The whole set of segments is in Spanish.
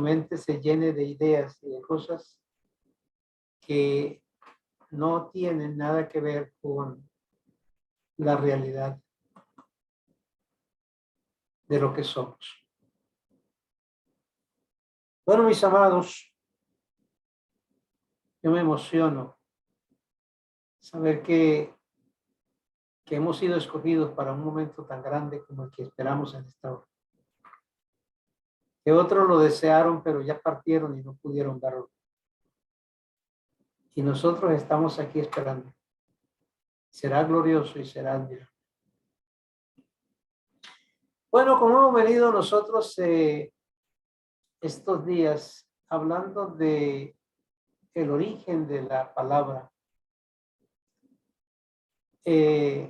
mente se llene de ideas y de cosas que no tienen nada que ver con la realidad de lo que somos. Bueno, mis amados, yo me emociono saber que hemos sido escogidos para un momento tan grande como el que esperamos en esta hora. Que otros lo desearon, pero ya partieron y no pudieron verlo. Y nosotros estamos aquí esperando. Será glorioso y será admirable. Bueno, como hemos venido nosotros estos días hablando de el origen de la palabra, y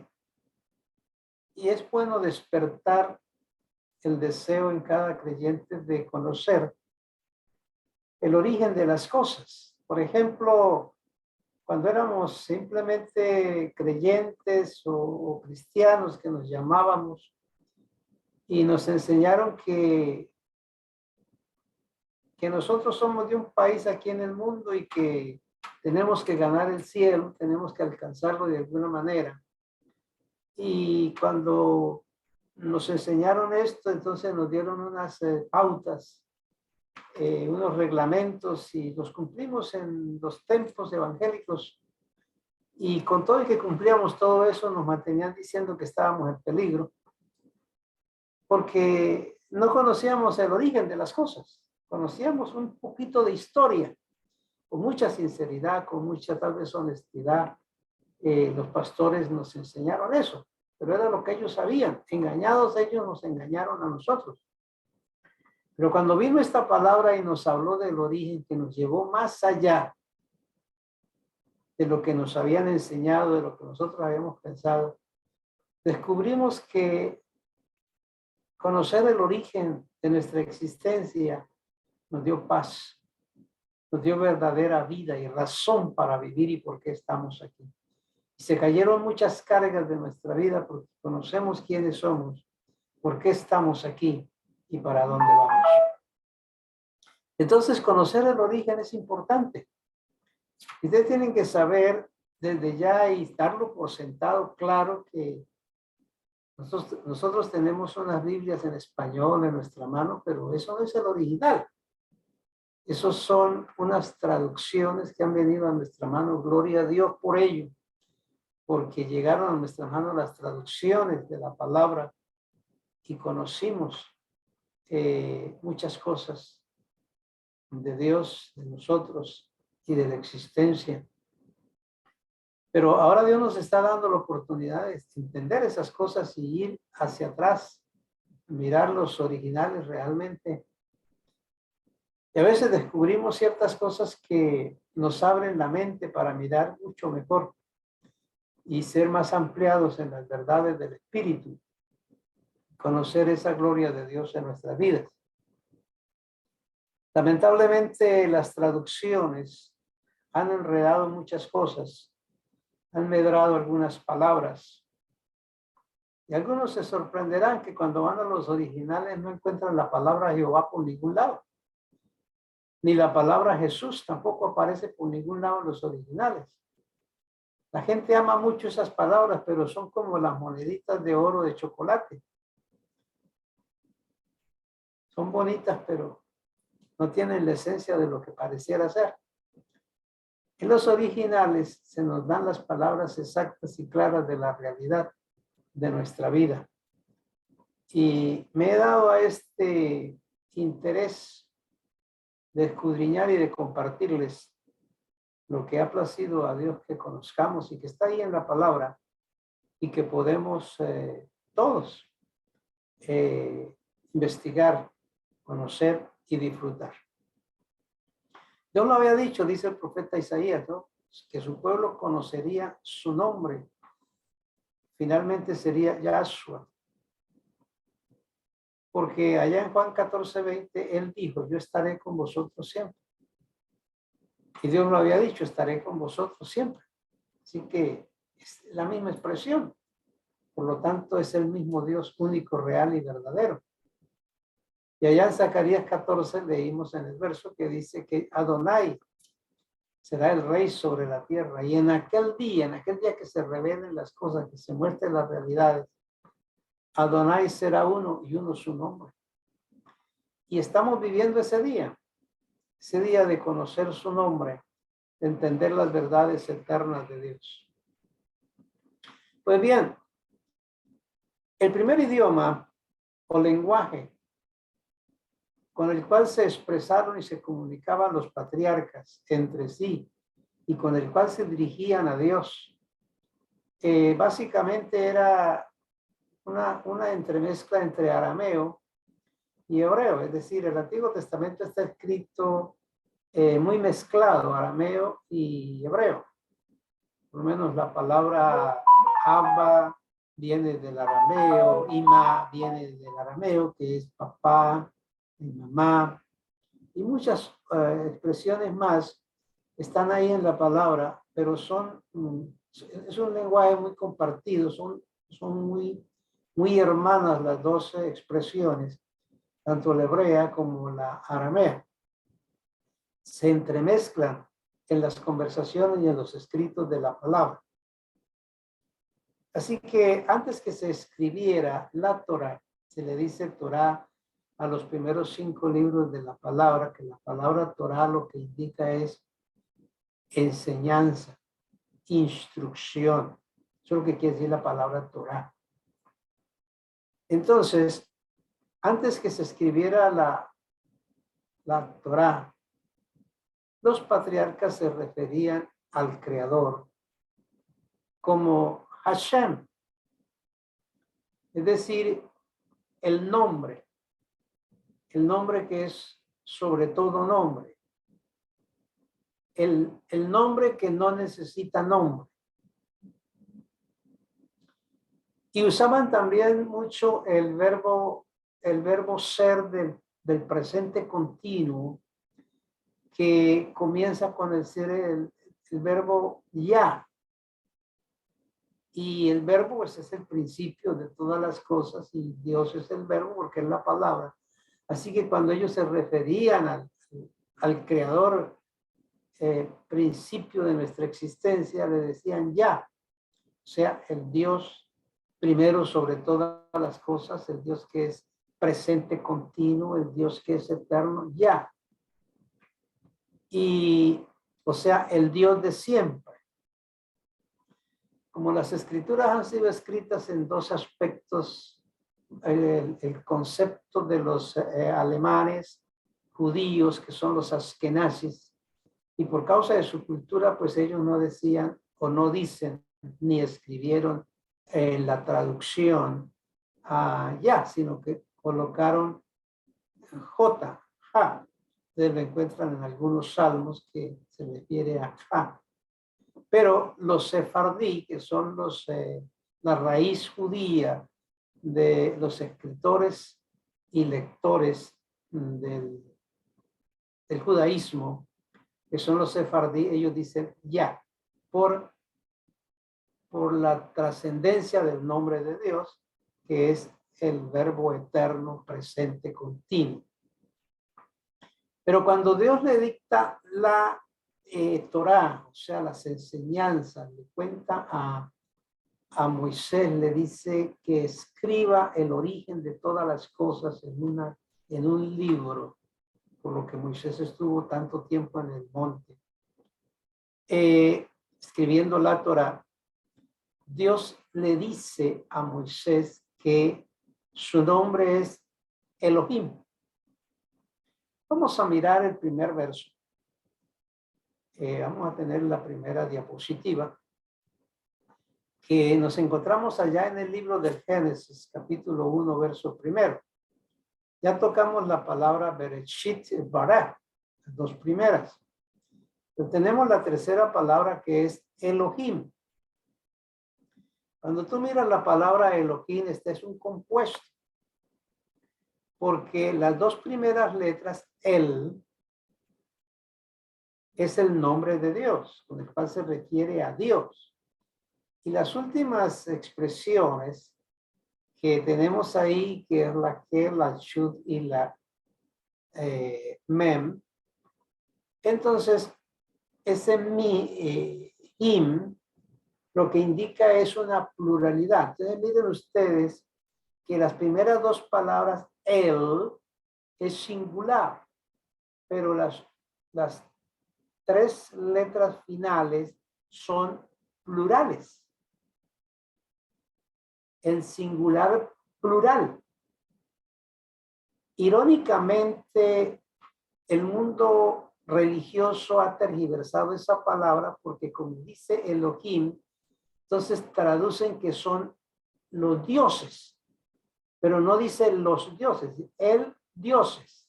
es bueno despertar el deseo en cada creyente de conocer el origen de las cosas. Por ejemplo, cuando éramos simplemente creyentes o cristianos que nos llamábamos y nos enseñaron que nosotros somos de un país aquí en el mundo y que tenemos que ganar el cielo, tenemos que alcanzarlo de alguna manera. Y cuando nos enseñaron esto, entonces nos dieron unas pautas, unos reglamentos y los cumplimos en los templos evangélicos. Y con todo el que cumplíamos todo eso, nos mantenían diciendo que estábamos en peligro, porque no conocíamos el origen de las cosas. Conocíamos un poquito de historia, con mucha sinceridad, con mucha tal vez honestidad. Los pastores nos enseñaron eso, pero era lo que ellos sabían. Engañados ellos nos engañaron a nosotros. Pero cuando vino esta palabra y nos habló del origen que nos llevó más allá de lo que nos habían enseñado, de lo que nosotros habíamos pensado, descubrimos que conocer el origen de nuestra existencia nos dio paz, nos dio verdadera vida y razón para vivir y por qué estamos aquí. Y se cayeron muchas cargas de nuestra vida porque conocemos quiénes somos, por qué estamos aquí y para dónde vamos. Entonces, conocer el origen es importante. Ustedes tienen que saber desde ya y darlo por sentado claro que nosotros tenemos unas Biblias en español en nuestra mano, pero eso no es el original. Esos son unas traducciones que han venido a nuestra mano, gloria a Dios por ello, porque llegaron a nuestra mano las traducciones de la palabra y conocimos muchas cosas de Dios, de nosotros y de la existencia. Pero ahora Dios nos está dando la oportunidad de entender esas cosas y ir hacia atrás, mirar los originales realmente. Y a veces descubrimos ciertas cosas que nos abren la mente para mirar mucho mejor y ser más ampliados en las verdades del Espíritu, conocer esa gloria de Dios en nuestras vidas. Lamentablemente las traducciones han enredado muchas cosas, han medrado algunas palabras. Y algunos se sorprenderán que cuando van a los originales no encuentran la palabra Jehová por ningún lado. Ni la palabra Jesús tampoco aparece por ningún lado en los originales. La gente ama mucho esas palabras, pero son como las moneditas de oro de chocolate. Son bonitas, pero no tienen la esencia de lo que pareciera ser. En los originales se nos dan las palabras exactas y claras de la realidad de nuestra vida. Y me he dado a este interés de escudriñar y de compartirles lo que ha placido a Dios que conozcamos y que está ahí en la palabra y que podemos todos investigar, conocer y disfrutar. Dios lo había dicho, dice el profeta Isaías, ¿no? Que su pueblo conocería su nombre. Finalmente sería Yahshua. Porque allá en Juan 14:20, él dijo, yo estaré con vosotros siempre. Y Dios lo había dicho, estaré con vosotros siempre. Así que es la misma expresión. Por lo tanto, es el mismo Dios único, real y verdadero. Y allá en Zacarías 14 leímos en el verso que dice que Adonai será el rey sobre la tierra. Y en aquel día que se revelen las cosas, que se muestren las realidades, Adonai será uno y uno su nombre. Y estamos viviendo ese día de conocer su nombre, de entender las verdades eternas de Dios. Pues bien, el primer idioma o lenguaje con el cual se expresaron y se comunicaban los patriarcas entre sí y con el cual se dirigían a Dios, básicamente era una entremezcla entre arameo y hebreo, es decir, el Antiguo Testamento está escrito muy mezclado, arameo y hebreo. Por lo menos la palabra Abba viene del arameo, Ima viene del arameo, que es papá, mamá, y muchas expresiones más están ahí en la palabra, pero es un lenguaje muy compartido, son muy hermanas las dos expresiones, tanto la hebrea como la aramea. Se entremezclan en las conversaciones y en los escritos de la palabra. Así que antes que se escribiera la Torá, se le dice Torá a los primeros 5 libros de la palabra, que la palabra Torá lo que indica es enseñanza, instrucción. Eso es lo que quiere decir la palabra Torá. Entonces, antes que se escribiera la Torá, los patriarcas se referían al Creador como Hashem, es decir, el nombre que es sobre todo nombre, el nombre que no necesita nombre. Y usaban también mucho el verbo ser del presente continuo, que comienza con el ser el verbo ya. Y el verbo pues, es el principio de todas las cosas y Dios es el verbo porque es la palabra. Así que cuando ellos se referían al creador, principio de nuestra existencia, le decían ya. O sea, el Dios primero sobre todas las cosas, el Dios que es presente continuo, el Dios que es eterno, ya. Y, o sea, el Dios de siempre. Como las escrituras han sido escritas en dos aspectos, el concepto de los alemanes judíos, que son los askenazis, y por causa de su cultura, pues ellos no decían o no dicen ni escribieron la traducción ya, sino que colocaron J, ja. Ustedes lo encuentran en algunos salmos que se refiere a ja. Pero los sefardí, que son la raíz judía de los escritores y lectores del judaísmo, que son los sefardí, ellos dicen ya, por la trascendencia del nombre de Dios, que es el verbo eterno, presente, continuo. Pero cuando Dios le dicta la Torá, o sea, las enseñanzas, le cuenta a Moisés, le dice que escriba el origen de todas las cosas en un libro, por lo que Moisés estuvo tanto tiempo en el monte, escribiendo la Torá. Dios le dice a Moisés que su nombre es Elohim. Vamos a mirar el primer verso. Vamos a tener la primera diapositiva, que nos encontramos allá en el libro del Génesis, capítulo 1, verso 1. Ya tocamos la palabra Bereshit Bara, las dos primeras. Pero tenemos la tercera palabra que es Elohim. Cuando tú miras la palabra Elohim, este es un compuesto, porque las dos primeras letras, El, es el nombre de Dios, con el cual se refiere a Dios. Y las últimas expresiones que tenemos ahí, que es la Ke, la Shud y la mem. Entonces, ese him lo que indica es una pluralidad. Entonces, miren ustedes que las primeras dos palabras, él, es singular, pero las tres letras finales son plurales. El singular plural. Irónicamente, el mundo religioso ha tergiversado esa palabra porque, como dice Elohim, entonces traducen que son los dioses, pero no dice los dioses, el dioses.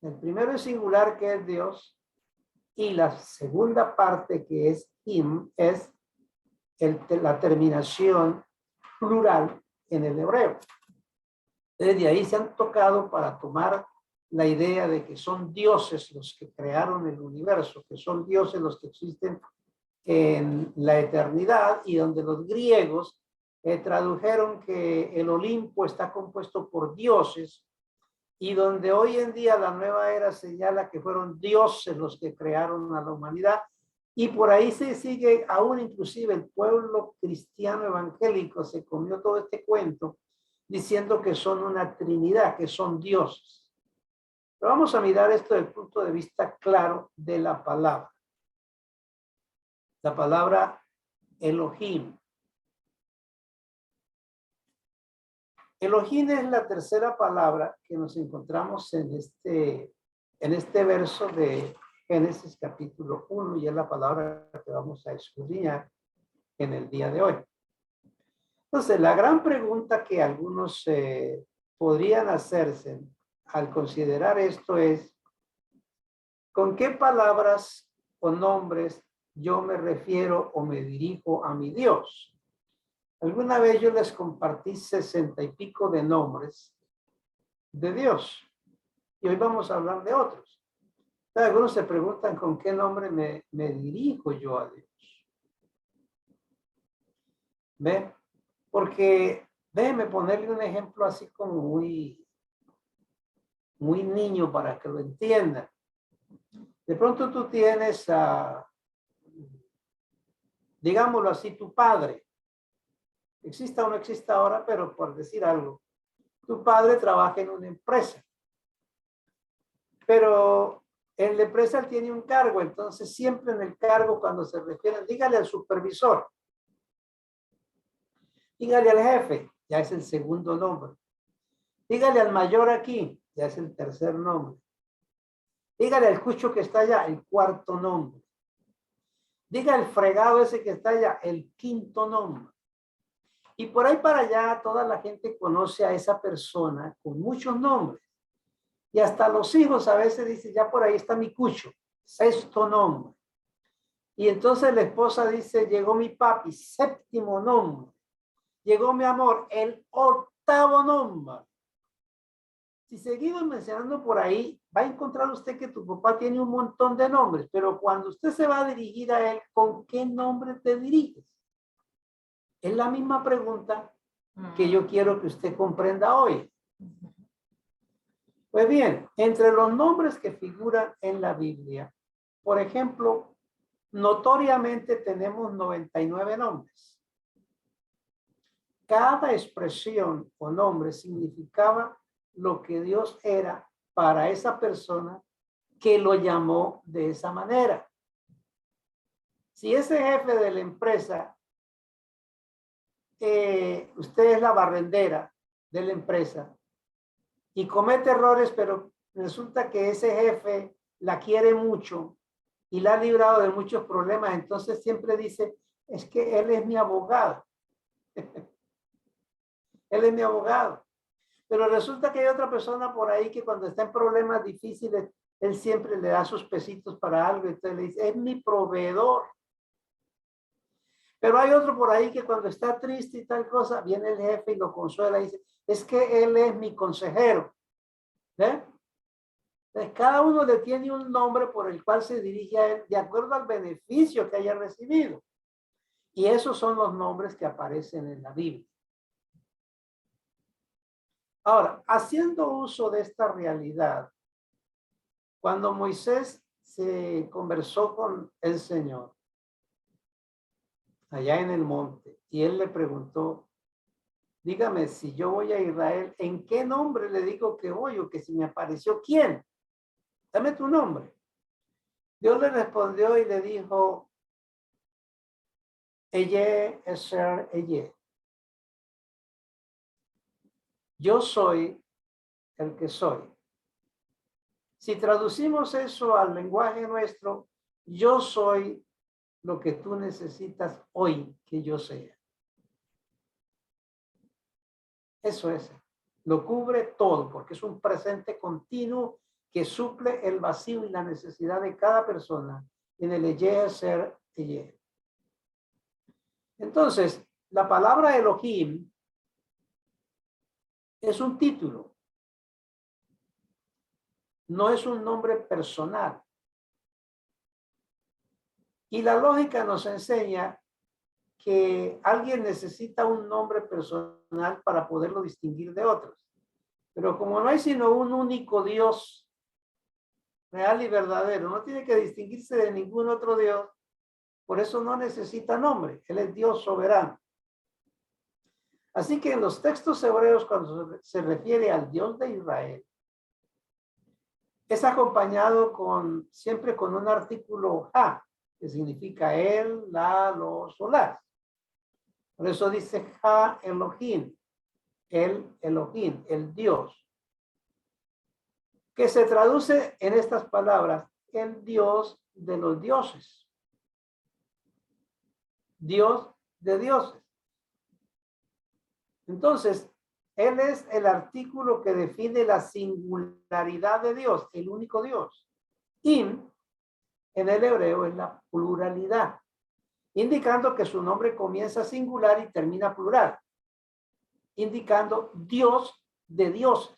El primero es singular, que es Dios, y la segunda parte, que es him, es la terminación plural en el hebreo. Desde ahí se han tocado para tomar la idea de que son dioses los que crearon el universo, que son dioses los que existen en la eternidad, y donde los griegos tradujeron que el Olimpo está compuesto por dioses, y donde hoy en día la nueva era señala que fueron dioses los que crearon a la humanidad, y por ahí se sigue, aún inclusive el pueblo cristiano evangélico se comió todo este cuento diciendo que son una trinidad, que son dioses. Pero vamos a mirar esto desde el punto de vista claro de la palabra. La palabra Elohim. Elohim es la tercera palabra que nos encontramos en este verso de Génesis capítulo 1, y es la palabra que vamos a escudriñar en el día de hoy. Entonces, la gran pregunta que algunos podrían hacerse al considerar esto es, ¿con qué palabras o nombres yo me refiero o me dirijo a mi Dios? Alguna vez yo les compartí 60 y pico de nombres de Dios, y hoy vamos a hablar de otros. Algunos se preguntan con qué nombre me dirijo yo a Dios. ¿Ve? Porque déjeme ponerle un ejemplo así como muy niño para que lo entiendan. De pronto tú tienes digámoslo así, tu padre. Exista o no exista ahora, pero por decir algo. Tu padre trabaja en una empresa. Pero en la empresa él tiene un cargo, entonces siempre en el cargo, cuando se refieren, dígale al supervisor. Dígale al jefe, ya es el segundo nombre. Dígale al mayor aquí, ya es el tercer nombre. Dígale al cucho que está allá, el cuarto nombre. Diga el fregado ese que está allá, el quinto nombre. Y por ahí para allá toda la gente conoce a esa persona con muchos nombres. Y hasta los hijos a veces dicen, ya por ahí está mi cucho, sexto nombre. Y entonces la esposa dice, llegó mi papi, séptimo nombre. Llegó mi amor, el octavo nombre. Si seguimos mencionando por ahí, va a encontrar usted que tu papá tiene un montón de nombres, pero cuando usted se va a dirigir a él, ¿con qué nombre te diriges? Es la misma pregunta que yo quiero que usted comprenda hoy. Pues bien, entre los nombres que figuran en la Biblia, por ejemplo, notoriamente tenemos 99 nombres. Cada expresión o nombre significaba lo que Dios era para esa persona que lo llamó de esa manera. Si ese jefe de la empresa, usted es la barrendera de la empresa y comete errores, pero resulta que ese jefe la quiere mucho y la ha librado de muchos problemas, entonces siempre dice, es que él es mi abogado. Él es mi abogado. Pero resulta que hay otra persona por ahí que cuando está en problemas difíciles, él siempre le da sus pesitos para algo. Entonces le dice, es mi proveedor. Pero hay otro por ahí que cuando está triste y tal cosa, viene el jefe y lo consuela y dice, es que él es mi consejero. ¿Ve? Entonces cada uno le tiene un nombre por el cual se dirige a él de acuerdo al beneficio que haya recibido. Y esos son los nombres que aparecen en la Biblia. Ahora, haciendo uso de esta realidad, cuando Moisés se conversó con el Señor allá en el monte y él le preguntó, dígame, si yo voy a Israel, ¿en qué nombre le digo que voy o que si me apareció quién? Dame tu nombre. Dios le respondió y le dijo, Eye, Eser, Eye. Yo soy el que soy. Si traducimos eso al lenguaje nuestro, yo soy lo que tú necesitas hoy que yo sea. Eso es. Lo cubre todo porque es un presente continuo que suple el vacío y la necesidad de cada persona en el Eye, Ser, Eye. Entonces, la palabra Elohim es un título. No es un nombre personal. Y la lógica nos enseña que alguien necesita un nombre personal para poderlo distinguir de otros. Pero como no hay sino un único Dios real y verdadero, no tiene que distinguirse de ningún otro Dios, por eso no necesita nombre. Él es Dios soberano. Así que en los textos hebreos, cuando se refiere al Dios de Israel, es acompañado siempre con un artículo ha, que significa él, la, los o las. Por eso dice ha Elohim, el Elohim, el Dios, que se traduce en estas palabras, el Dios de los dioses. Dios de dioses. Entonces, él es el artículo que define la singularidad de Dios, el único Dios. Im, en el hebreo, es la pluralidad, indicando que su nombre comienza singular y termina plural, indicando Dios de dioses.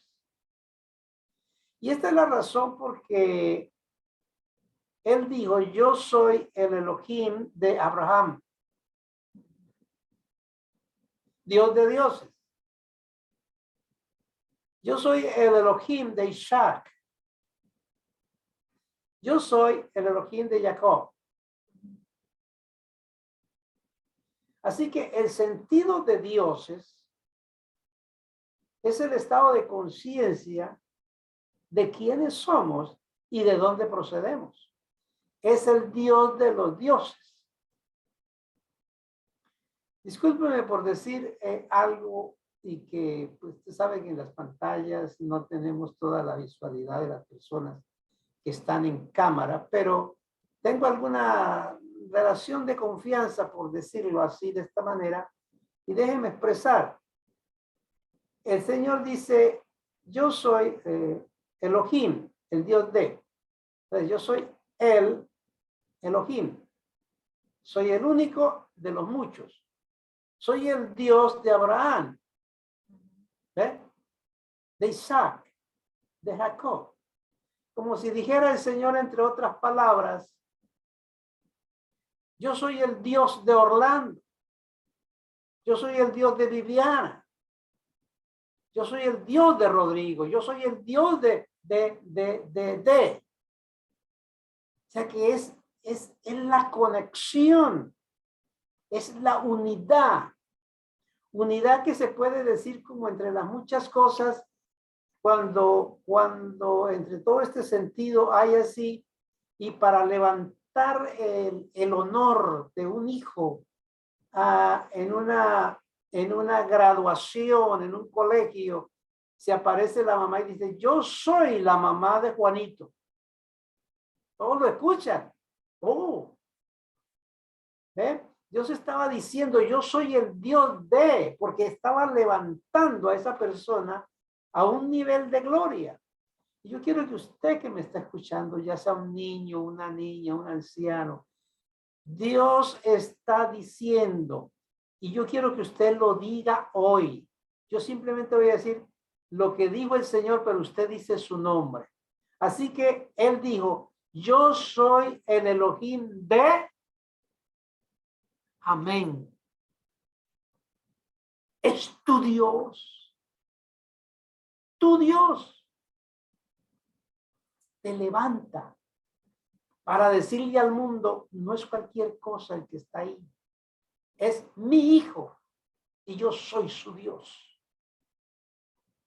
Y esta es la razón porque él dijo, yo soy el Elohim de Abraham, Dios de dioses. Yo soy el Elohim de Isaac. Yo soy el Elohim de Jacob. Así que el sentido de dioses es el estado de conciencia de quiénes somos y de dónde procedemos. Es el Dios de los dioses. Discúlpeme por decir algo y que pues, usted sabe que en las pantallas no tenemos toda la visualidad de las personas que están en cámara, pero tengo alguna relación de confianza, por decirlo así, de esta manera, y déjenme expresar. El Señor dice, yo soy Elohim, el Dios de. Entonces, yo soy el Elohim. Soy el único de los muchos. Soy el Dios de Abraham, ¿ve? De Isaac, de Jacob. Como si dijera el Señor, entre otras palabras, yo soy el Dios de Orlando. Yo soy el Dios de Viviana. Yo soy el Dios de Rodrigo. Yo soy el Dios de. O sea que es la conexión. Es la unidad. Unidad que se puede decir como entre las muchas cosas cuando entre todo este sentido hay así y para levantar el honor de un hijo en una graduación, en un colegio, se aparece la mamá y dice, yo soy la mamá de Juanito. Todos lo escuchan. Oh, ¿ven? Dios estaba diciendo, yo soy el Dios de, porque estaba levantando a esa persona a un nivel de gloria. Y yo quiero que usted que me está escuchando, ya sea un niño, una niña, un anciano, Dios está diciendo, y yo quiero que usted lo diga hoy. Yo simplemente voy a decir lo que dijo el Señor, pero usted dice su nombre. Así que Él dijo, yo soy el Elohim de... Amén. Es tu Dios. tu Dios. Te levanta para decirle al mundo, no es cualquier cosa el que está ahí. Es mi hijo y yo soy su Dios.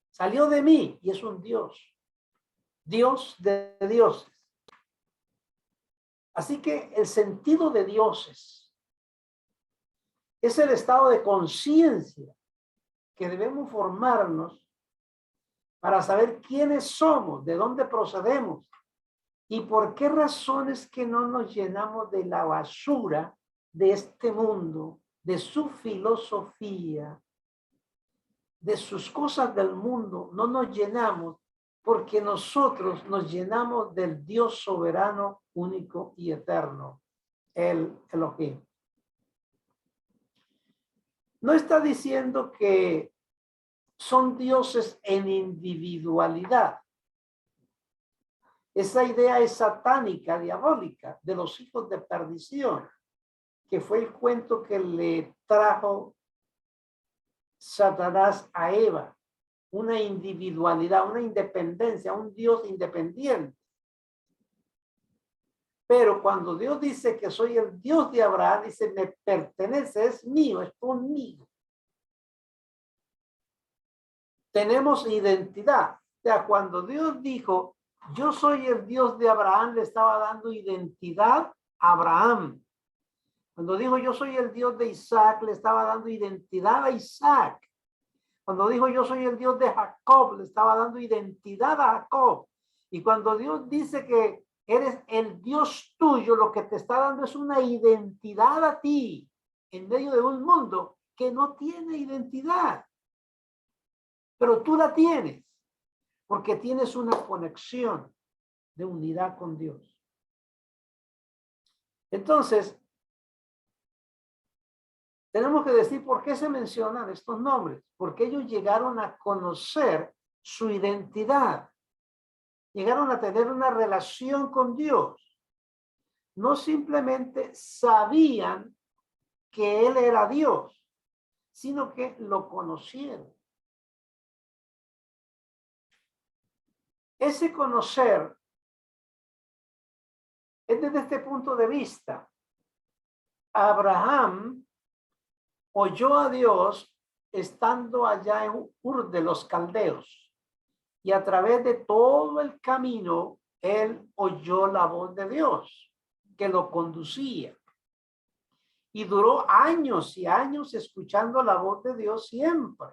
Salió de mí y es un Dios. Dios de dioses. Así que el sentido de dioses es el estado de conciencia que debemos formarnos para saber quiénes somos, de dónde procedemos y por qué razones que no nos llenamos de la basura de este mundo, de su filosofía, de sus cosas del mundo. No nos llenamos porque nosotros nos llenamos del Dios soberano, único y eterno, el Elohim. No está diciendo que son dioses en individualidad. Esa idea es satánica, diabólica, de los hijos de perdición, que fue el cuento que le trajo Satanás a Eva. Una individualidad, una independencia, un Dios independiente. Pero cuando Dios dice que soy el Dios de Abraham, dice, me pertenece, es mío, es conmigo. Tenemos identidad. O sea, cuando Dios dijo, yo soy el Dios de Abraham, le estaba dando identidad a Abraham. Cuando dijo, yo soy el Dios de Isaac, le estaba dando identidad a Isaac. Cuando dijo, yo soy el Dios de Jacob, le estaba dando identidad a Jacob. Y cuando Dios dice que eres el Dios tuyo, lo que te está dando es una identidad a ti en medio de un mundo que no tiene identidad. Pero tú la tienes porque tienes una conexión de unidad con Dios. Entonces, tenemos que decir por qué se mencionan estos nombres, porque ellos llegaron a conocer su identidad, llegaron a tener una relación con Dios. No simplemente sabían que Él era Dios, sino que lo conocieron. Ese conocer es desde este punto de vista. Abraham oyó a Dios estando allá en Ur de los Caldeos, y a través de todo el camino él oyó la voz de Dios que lo conducía, y duró años y años escuchando la voz de Dios siempre.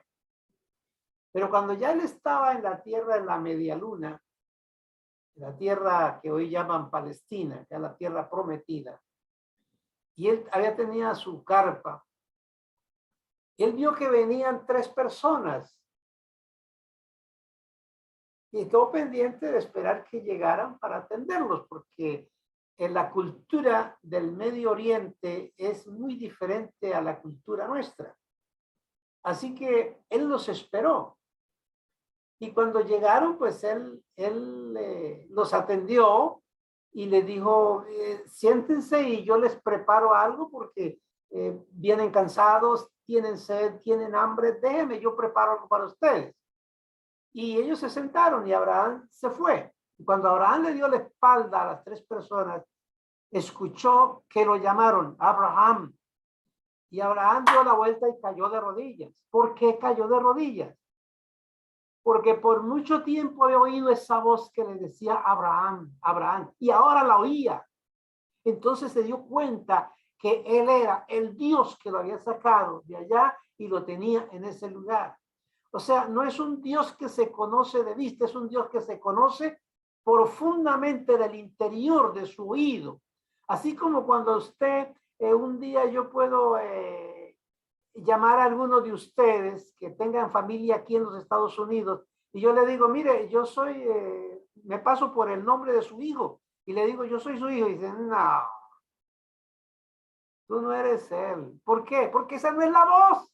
Pero cuando ya él estaba en la tierra, en la media luna, la tierra que hoy llaman Palestina, que es la tierra prometida, y él había tenido su carpa, él vio que venían 3 personas y quedó pendiente de esperar que llegaran para atenderlos, porque en la cultura del Medio Oriente es muy diferente a la cultura nuestra. Así que él los esperó. Y cuando llegaron, pues él los atendió y le dijo, siéntense y yo les preparo algo porque vienen cansados, tienen sed, tienen hambre, déjenme, yo preparo algo para ustedes. Y ellos se sentaron y Abraham se fue. Y cuando Abraham le dio la espalda a las 3 personas, escuchó que lo llamaron Abraham. Y Abraham dio la vuelta y cayó de rodillas. ¿Por qué cayó de rodillas? Porque por mucho tiempo había oído esa voz que le decía Abraham, Abraham, y ahora la oía. Entonces se dio cuenta que él era el Dios que lo había sacado de allá y lo tenía en ese lugar. O sea, no es un Dios que se conoce de vista, es un Dios que se conoce profundamente del interior de su oído. Así como cuando usted, un día yo puedo llamar a alguno de ustedes que tengan familia aquí en los Estados Unidos y yo le digo, mire, yo soy, me paso por el nombre de su hijo y le digo, yo soy su hijo, y dicen, no, tú no eres él. ¿Por qué? Porque esa no es la voz.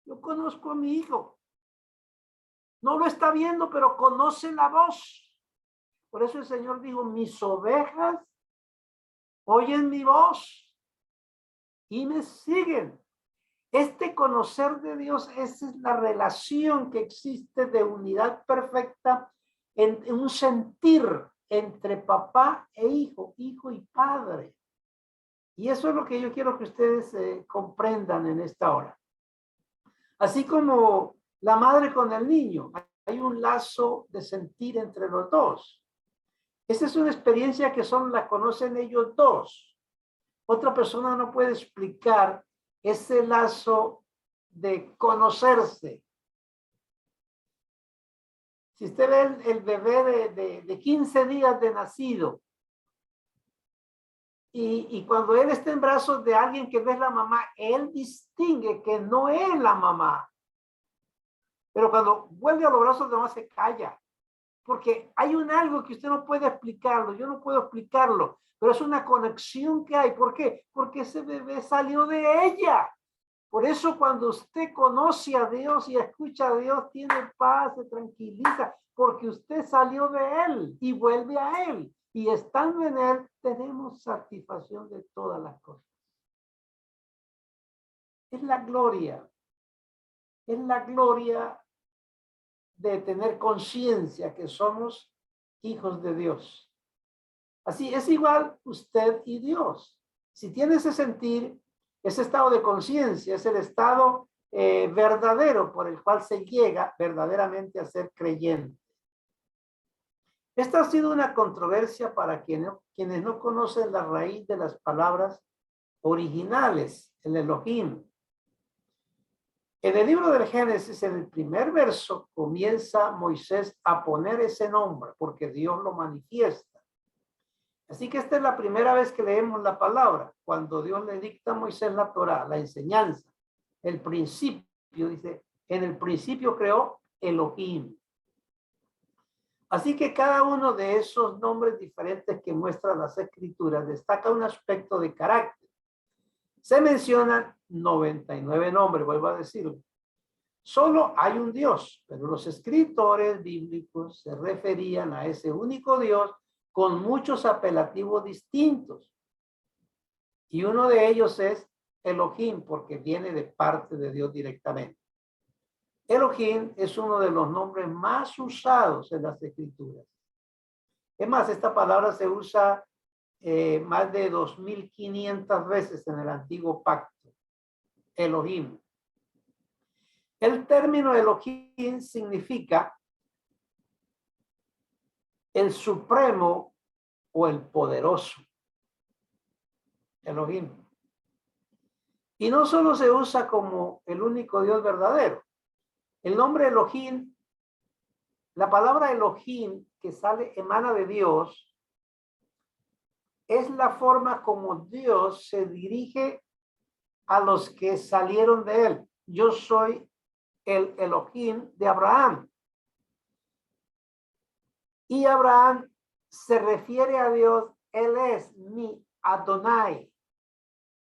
Yo conozco a mi hijo. No lo está viendo, pero conoce la voz. Por eso el Señor dijo, mis ovejas oyen mi voz y me siguen. Este conocer de Dios, esa es la relación que existe de unidad perfecta en un sentir entre papá e hijo, hijo y padre. Y eso es lo que yo quiero que ustedes comprendan en esta hora. Así como la madre con el niño, hay un lazo de sentir entre los dos. Esa es una experiencia que solo la conocen ellos dos. Otra persona no puede explicar ese lazo de conocerse. Si usted ve el bebé de 15 días de nacido y cuando él está en brazos de alguien que ve la mamá, él distingue que no es la mamá. Pero cuando vuelve a los brazos de mamá se calla. Porque hay un algo que usted no puede explicarlo, yo no puedo explicarlo, pero es una conexión que hay. ¿Por qué? Porque ese bebé salió de ella. Por eso cuando usted conoce a Dios y escucha a Dios, tiene paz, se tranquiliza, porque usted salió de Él y vuelve a Él. Y estando en Él, tenemos satisfacción de todas las cosas. Es la gloria. Es la gloria de tener conciencia que somos hijos de Dios. Así es igual usted y Dios. Si tiene ese sentir, ese estado de conciencia, es el estado verdadero por el cual se llega verdaderamente a ser creyente. Esta ha sido una controversia para quienes no conocen la raíz de las palabras originales, el Elohim. En el libro del Génesis, en el primer verso, comienza Moisés a poner ese nombre porque Dios lo manifiesta. Así que esta es la primera vez que leemos la palabra, cuando Dios le dicta a Moisés la Torá, la enseñanza, el principio, dice, en el principio creó Elohim. Así que cada uno de esos nombres diferentes que muestran las escrituras destaca un aspecto de carácter. Se mencionan 99 nombres, vuelvo a decirlo. Solo hay un Dios, pero los escritores bíblicos se referían a ese único Dios con muchos apelativos distintos. Y uno de ellos es Elohim, porque viene de parte de Dios directamente. Elohim es uno de los nombres más usados en las escrituras. Es más, esta palabra se usa más de 2500 veces en el antiguo pacto. Elohim. El término Elohim significa el supremo o el poderoso. Elohim. Y no solo se usa como el único Dios verdadero. El nombre Elohim, la palabra Elohim que emana de Dios, es la forma como Dios se dirige a los que salieron de él. Yo soy el Elohim de Abraham. Y Abraham se refiere a Dios, él es mi Adonai.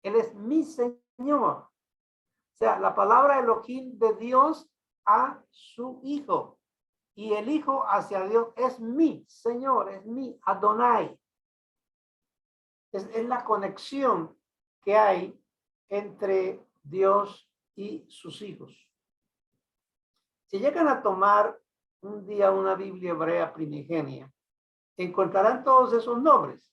Él es mi Señor. O sea, la palabra Elohim de Dios a su hijo. Y el hijo hacia Dios es mi Señor, es mi Adonai. Es la conexión que hay entre Dios y sus hijos. Si llegan a tomar un día una Biblia hebrea primigenia, encontrarán todos esos nombres.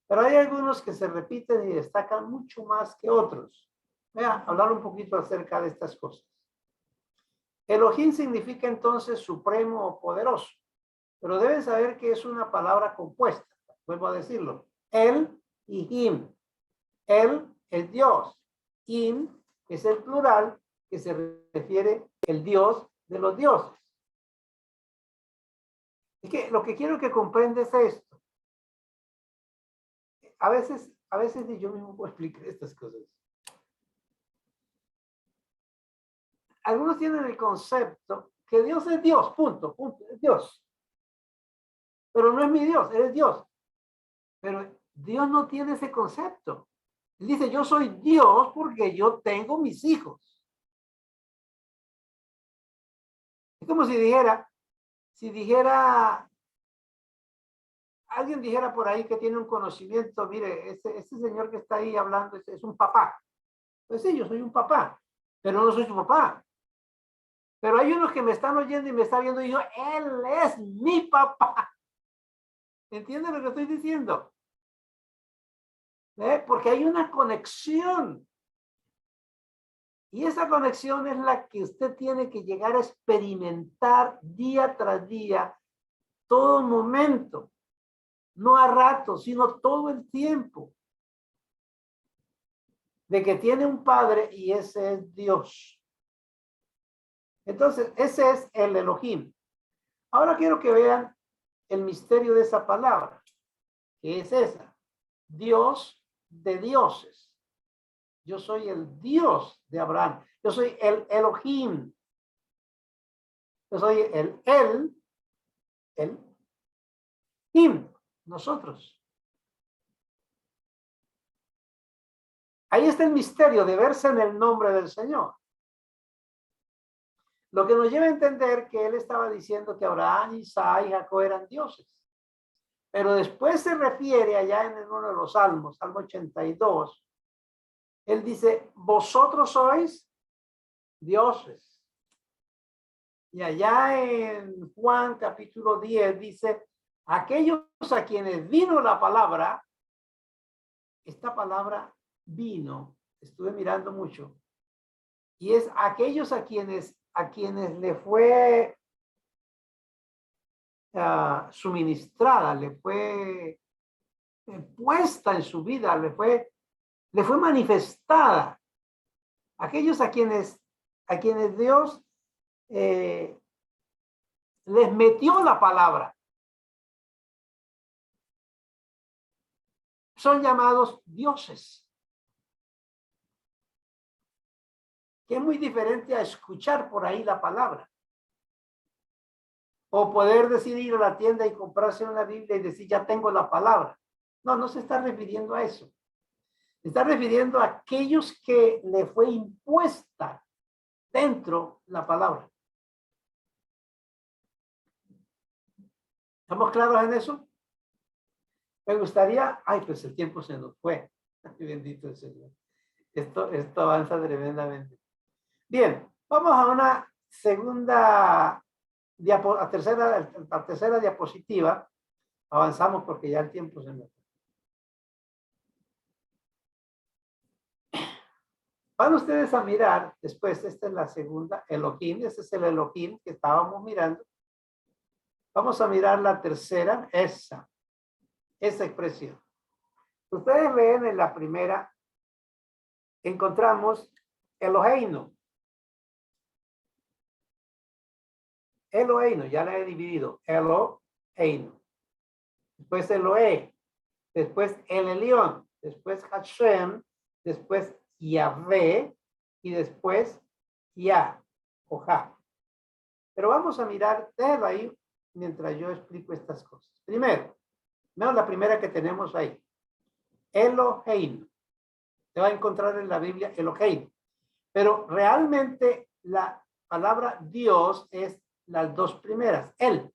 Pero hay algunos que se repiten y destacan mucho más que otros. Voy a hablar un poquito acerca de estas cosas. Elohim significa entonces supremo o poderoso, pero deben saber que es una palabra compuesta. Vuelvo a decirlo. Él y him. Él es Dios. Him es el plural que se refiere al Dios de los dioses. Es que lo que quiero que comprendes es esto. A veces yo mismo puedo explicar estas cosas. Algunos tienen el concepto que Dios es Dios, punto, es Dios. Pero no es mi Dios, Él es Dios. Pero Dios no tiene ese concepto. Él dice, yo soy Dios porque yo tengo mis hijos. Es como si alguien dijera por ahí que tiene un conocimiento, mire, ese señor que está ahí hablando es un papá. Pues sí, yo soy un papá. pero no soy su papá. Pero hay unos que me están oyendo y me están viendo y yo, él es mi papá. ¿Entienden lo que estoy diciendo? Porque hay una conexión. Y esa conexión es la que usted tiene que llegar a experimentar día tras día, todo momento. No a ratos, sino todo el tiempo. De que tiene un padre y ese es Dios. Entonces, ese es el Elohim. Ahora quiero que vean el misterio de esa palabra, que es esa. Dios de dioses. Yo soy el Dios de Abraham. Yo soy el Elohim. Yo soy el Him, nosotros. Ahí está el misterio de verse en el nombre del Señor. Lo que nos lleva a entender que él estaba diciendo que Abraham, Isaac y Jacob eran dioses. Pero después se refiere allá en uno de los salmos, Salmo 82, él dice, vosotros sois dioses. Y allá en Juan capítulo 10 dice, aquellos a quienes vino la palabra, esta palabra vino, estuve mirando mucho, y es aquellos a quienes le fue suministrada, le fue puesta en su vida, le fue manifestada. Aquellos a quienes Dios les metió la palabra. Son llamados dioses. Que es muy diferente a escuchar por ahí la palabra. O poder decidir ir a la tienda y comprarse una Biblia y decir, ya tengo la palabra. No, no se está refiriendo a eso. Se está refiriendo a aquellos que le fue impuesta dentro la palabra. ¿Estamos claros en eso? Me gustaría, ay, pues el tiempo se nos fue. Bendito el Señor. Esto avanza tremendamente. Bien, vamos a una segunda tercera diapositiva. Avanzamos porque ya el tiempo se nos fue. Van ustedes a mirar, después, esta es la segunda, Elohim, este es el Elohim que estábamos mirando. Vamos a mirar la tercera, esa expresión. Ustedes ven en la primera, encontramos Eloheinu. Eloheinu, ya la he dividido. Eloheinu. Después Elohe. Después El Elyon. Después Hashem. Después Yahvé. Y después Yah o Ja. Pero vamos a mirar, déjalo ahí mientras yo explico estas cosas. Primero, veamos la primera que tenemos ahí. Eloheinu. Se va a encontrar en la Biblia Eloheinu. Pero realmente la palabra Dios es las dos primeras. Él.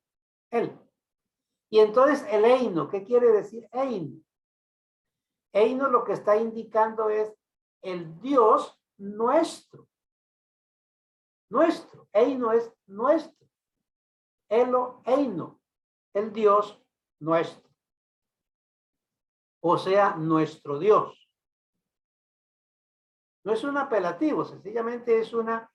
Y entonces el Eino, ¿qué quiere decir Eino? Eino lo que está indicando es el Dios nuestro. Nuestro. Eino es nuestro. Eino. El Dios nuestro. O sea, nuestro Dios. No es un apelativo, sencillamente es una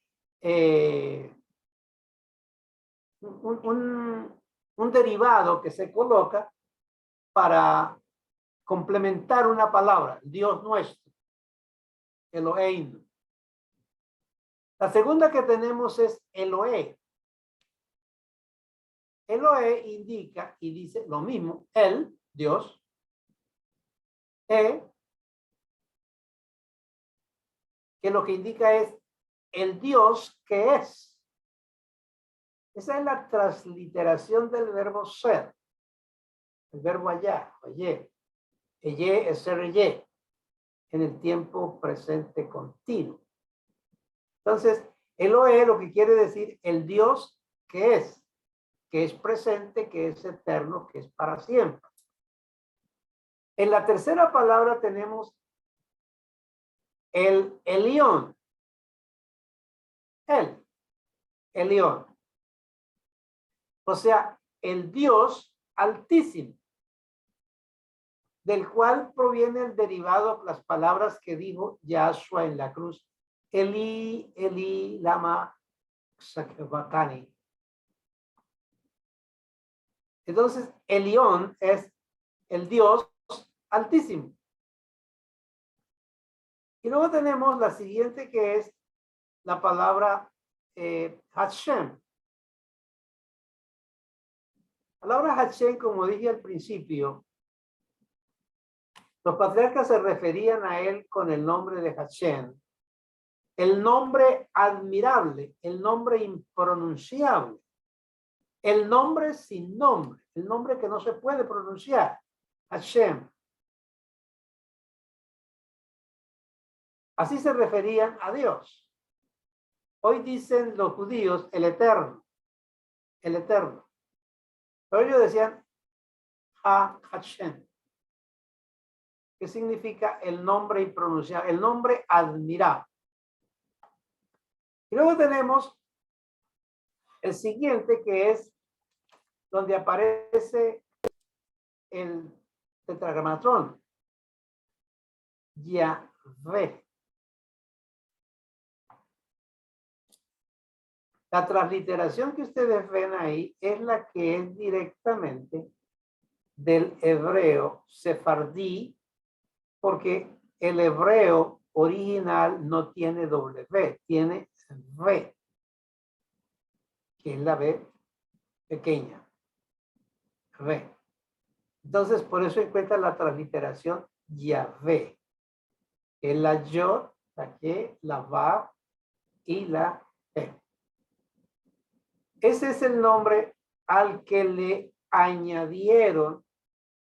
un derivado que se coloca para complementar una palabra, Dios nuestro, Elohim. La segunda que tenemos es Elohe. Elohe indica y dice lo mismo, el, Dios, que lo que indica es el Dios que es. Esa es la transliteración del verbo ser. El verbo allá, oye. Eye es ser ye. En el tiempo presente continuo. Entonces, Elohe lo que quiere decir el Dios que es presente, que es eterno, que es para siempre. En la tercera palabra tenemos el Elión. Él, Elión. O sea, el Dios altísimo, del cual proviene el derivado, las palabras que dijo Yahshua en la cruz. Eli, Eli, lama sabachthani. Entonces, Elión es el Dios altísimo. Y luego tenemos la siguiente, que es la palabra Hashem. La palabra Hashem, como dije al principio, los patriarcas se referían a él con el nombre de Hashem, el nombre admirable, el nombre impronunciable, el nombre sin nombre, el nombre que no se puede pronunciar, Hashem. Así se referían a Dios. Hoy dicen los judíos el Eterno, el Eterno. Pero ellos decían Hashem, que significa el nombre impronunciable, el nombre admirable. Y luego tenemos el siguiente, que es donde aparece el tetragramatón, Yahvé. La transliteración que ustedes ven ahí es la que es directamente del hebreo sefardí, porque el hebreo original no tiene W, tiene V, que es la B pequeña. V. Entonces, por eso encuentra la transliteración Yahvé, que es la Yod, la Ke, la Vav y la He. Ese es el nombre al que le añadieron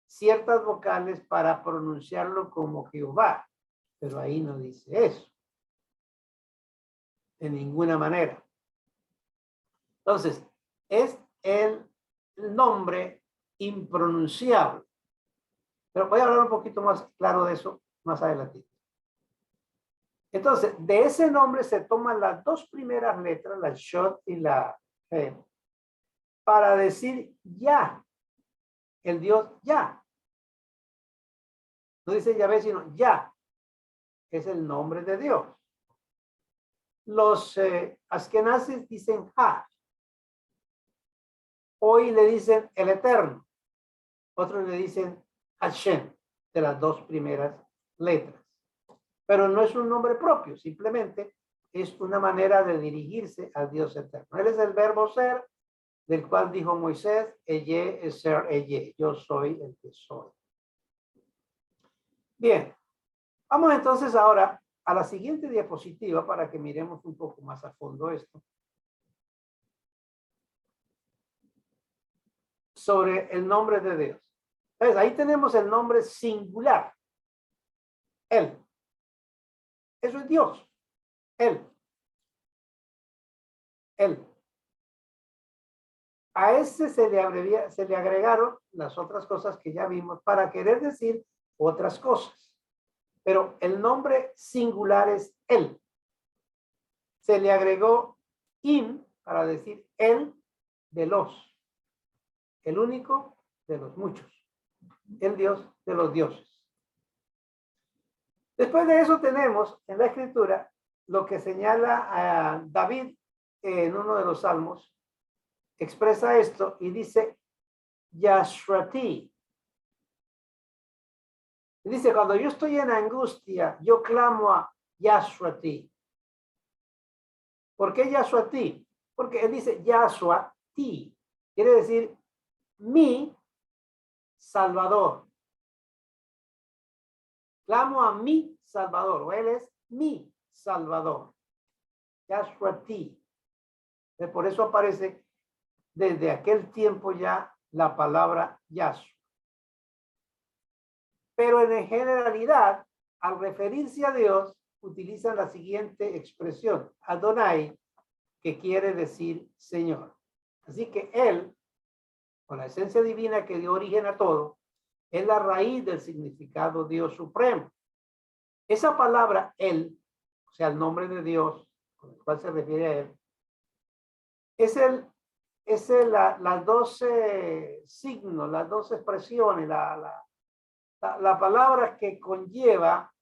ciertas vocales para pronunciarlo como Jehová, pero ahí no dice eso de ninguna manera. Entonces, es el nombre impronunciable, pero voy a hablar un poquito más claro de eso más adelante. Entonces, de ese nombre se toman las dos primeras letras, la Shot y la He, para decir ya, el Dios ya. No dice Yahvé, sino ya. Es el nombre de Dios. Los askenazis dicen Ha. Hoy le dicen el Eterno. Otros le dicen Hashem, de las dos primeras letras. Pero no es un nombre propio, simplemente es una manera de dirigirse al Dios eterno. Él es el verbo ser, del cual dijo Moisés, Eye es ser Eye, yo soy el que soy. Bien, vamos entonces ahora a la siguiente diapositiva para que miremos un poco más a fondo esto. Sobre el nombre de Dios. Entonces, ahí tenemos el nombre singular. Él. Eso es Dios. Él. Él. A ese se le agregaron las otras cosas que ya vimos para querer decir otras cosas. Pero el nombre singular es Él. Se le agregó im para decir el de los. El único de los muchos. El Dios de los dioses. Después de eso tenemos en la escritura lo que señala a David en uno de los salmos. Expresa esto y dice Yashrati. Dice, cuando yo estoy en angustia, yo clamo a Yashrati. ¿Por qué Yashrati? Porque él dice Yashrati. Quiere decir mi Salvador. Clamo a mi Salvador, o él es mi Salvador. Yashrati. Por eso aparece desde aquel tiempo ya la palabra Yahshua. Pero en generalidad, al referirse a Dios, utilizan la siguiente expresión, Adonai, que quiere decir Señor. Así que Él, con la esencia divina que dio origen a todo, es la raíz del significado Dios supremo. Esa palabra Él, o sea, el nombre de Dios, con el cual se refiere a él, es las 12 signos, las 12 expresiones, la palabra que conlleva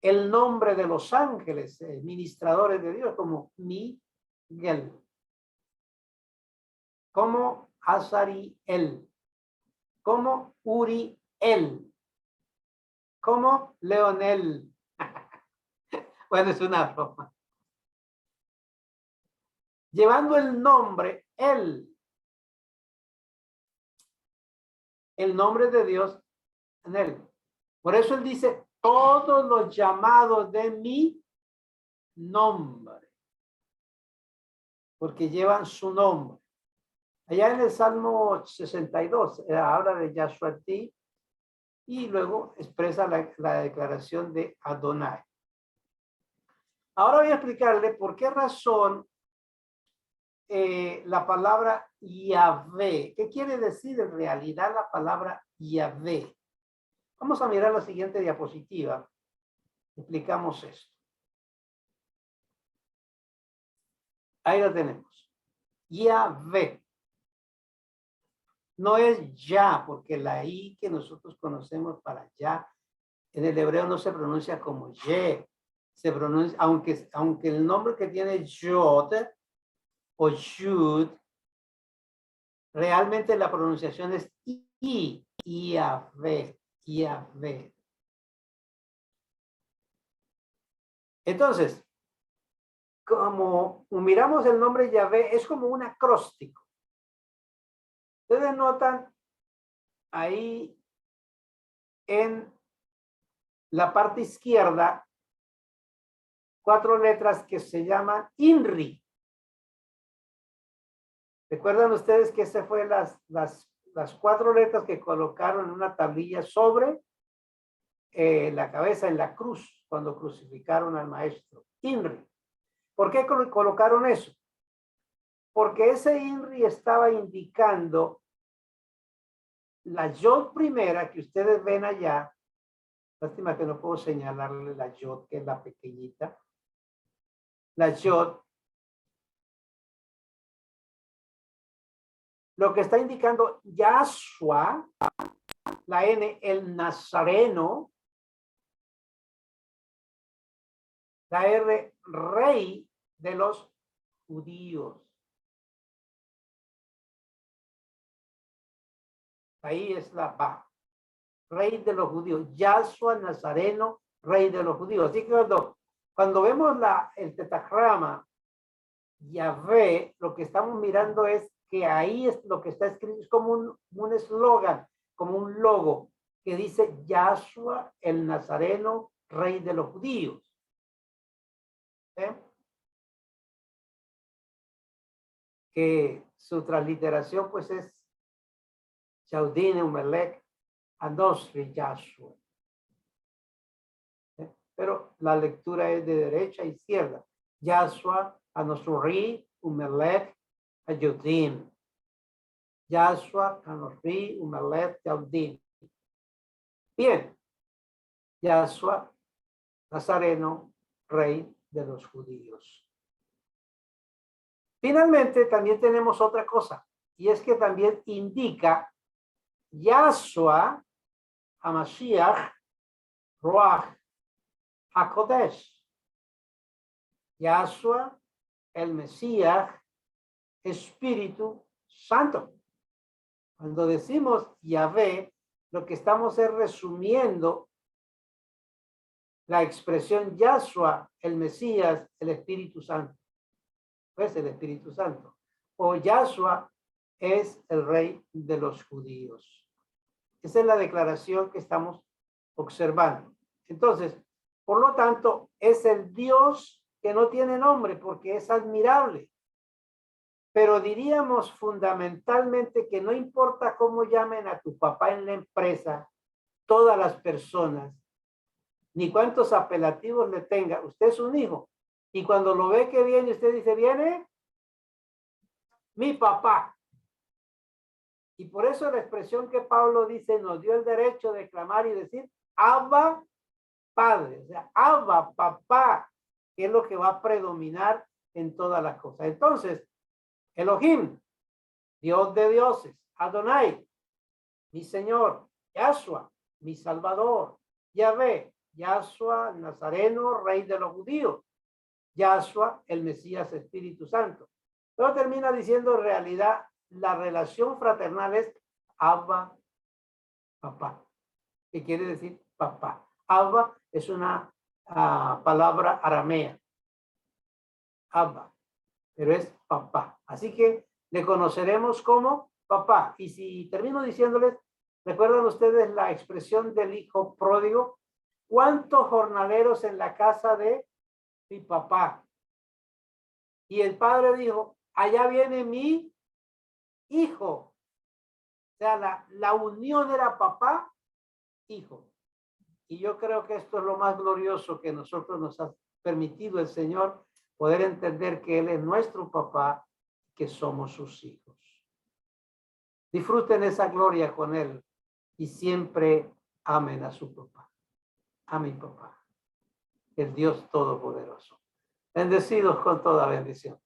el nombre de los ángeles, ministradores de Dios, como Miguel, como Azariel, como Uriel, como Leonel. Bueno, es una broma. Llevando el nombre, el nombre de Dios en él. Por eso él dice, todos los llamados de mi nombre, porque llevan su nombre. Allá en el Salmo 62, habla de Yahshua y luego expresa la declaración de Adonai. Ahora voy a explicarle por qué razón la palabra Yahvé. ¿Qué quiere decir en realidad la palabra Yahvé? Vamos a mirar la siguiente diapositiva. Explicamos esto. Ahí lo tenemos. Yahvé. No es ya, porque la I que nosotros conocemos para ya, en el hebreo no se pronuncia como ye. Se pronuncia, aunque el nombre que tiene Yod o Yud, realmente la pronunciación es I, Yahvé, Yahvé. Entonces, como miramos el nombre Yahvé, es como un acróstico. Ustedes notan ahí en la parte izquierda 4 letras que se llaman INRI. ¿Recuerdan ustedes que ese fue las 4 letras que colocaron en una tablilla sobre la cabeza en la cruz cuando crucificaron al maestro? INRI. ¿Por qué colocaron eso? Porque ese INRI estaba indicando la Yod primera que ustedes ven allá. Lástima que no puedo señalarle la Yod, que es la pequeñita. La Yod. Lo que está indicando Yahshua, la N, el Nazareno. La R, rey de los judíos. Ahí es la Ba. Rey de los judíos. Yahshua Nazareno, rey de los judíos. Así que cuando vemos el tetagrama Yahvé, lo que estamos mirando es que ahí es lo que está escrito, es como un eslogan, como un logo que dice Yahshua el Nazareno, rey de los judíos. Que su transliteración pues es Yaudine Umelech Anosri Yahshua. Pero la lectura es de derecha a izquierda. Yahshua Anosri Umelech Ayudim. Yahshua Anosri Umelech Yaudim. Bien. Yahshua Nazareno, rey de los judíos. Finalmente, también tenemos otra cosa, y es que también indica Yahshua HaMashiach Ruach HaKodesh. Yahshua, el Mesías, Espíritu Santo. Cuando decimos Yahvé, lo que estamos es resumiendo la expresión Yahshua, el Mesías, el Espíritu Santo. Pues el Espíritu Santo. O Yahshua es el rey de los judíos. Esa es la declaración que estamos observando. Entonces, por lo tanto, es el Dios que no tiene nombre porque es admirable. Pero diríamos fundamentalmente que no importa cómo llamen a tu papá en la empresa, todas las personas, ni cuántos apelativos le tenga, usted es un hijo. Y cuando lo ve que viene, usted dice, viene mi papá. Y por eso la expresión que Pablo dice nos dio el derecho de clamar y decir, Abba, Padre. O sea, Abba, papá, que es lo que va a predominar en todas las cosas. Entonces, Elohim, Dios de dioses, Adonai, mi Señor, Yahshua, mi Salvador, Yahvé, Yahshua, Nazareno, Rey de los judíos, Yahshua, el Mesías, Espíritu Santo. Luego termina diciendo, en realidad, la relación fraternal es Abba, papá. ¿Qué quiere decir papá? Abba es una palabra aramea. Abba, pero es papá. Así que le conoceremos como papá. Y si termino diciéndoles, ¿recuerdan ustedes la expresión del hijo pródigo? ¿Cuántos jornaleros en la casa de mi papá? Y el padre dijo, allá viene mi hijo. O sea, la unión era papá, hijo. Y yo creo que esto es lo más glorioso que nosotros nos ha permitido el Señor, poder entender que Él es nuestro papá, que somos sus hijos. Disfruten esa gloria con Él y siempre amen a su papá, a mi papá, el Dios Todopoderoso. Bendecidos con toda bendición.